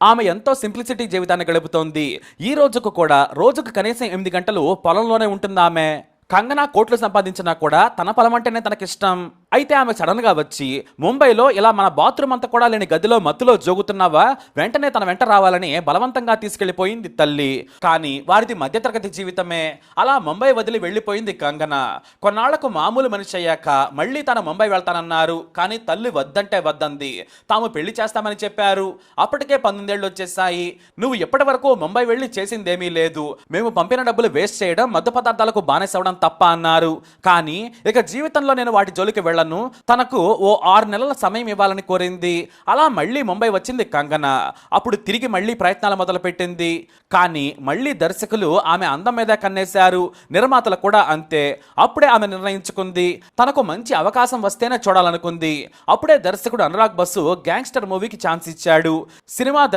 ఆమె ఎంతో సింప్లిసిటీ జీవితాన్ని గడుపుతోంది. ఈ రోజుకు కూడా రోజుకు కనీసం 8 గంటలు పొలంలోనే ఉంటుందామె. కంగనా కోట్లు సంపాదించినా కూడా తన పొలం అంటేనే తనకిష్టం. అయితే ఆమె సడన్ గా వచ్చి ముంబైలో ఇలా మన బాత్రూమ్ అంతా కూడా లేని గదిలో మత్తులో జోగుతున్నావా, వెంటనే తన వెంట రావాలని బలవంతంగా తీసుకెళ్లిపోయింది తల్లి. కానీ వారిది మధ్యతరగతి జీవితమే. అలా ముంబై వదిలి వెళ్లిపోయింది కంగనా. కొన్నాళ్లకు మామూలు మనిషి అయ్యాక మళ్ళీ తన ముంబై వెళ్తానన్నారు. కానీ తల్లి వద్దంటే వద్దంది. తాము పెళ్లి చేస్తామని చెప్పారు. అప్పటికే 19 ఏళ్ళు వచ్చేసాయి. నువ్వు ఎప్పటి వరకు ముంబై వెళ్లి చేసిందేమీ లేదు. మేము పంపిన డబ్బులు వేస్ట్ చేయడం, మత్తు పదార్థాలకు బానిసవడం తప్ప అన్నారు. కానీ ఇక జీవితంలో నేను వాటి జోలికి వెళ్లను. తనకు ఓ 6 నెలల సమయం ఇవ్వాలని కోరింది. అలా మళ్ళీ ముంబై వచ్చింది కంగనా. అప్పుడు తిరిగి మళ్ళీ ప్రయత్నాలు మొదలుపెట్టింది. కానీ మళ్ళీ దర్శకులు ఆమె అందం మీద కన్నేశారు. నిర్మాతలు కూడా అంతే. అప్పుడే ఆమె నిర్ణయించుకుంది తనకు మంచి అవకాశం వస్తేనే చూడాలనుకుంది. అప్పుడే దర్శకుడు అనురాగ్ బసు గ్యాంగ్స్టర్ మూవీకి ఛాన్స్ ఇచ్చాడు. సినిమా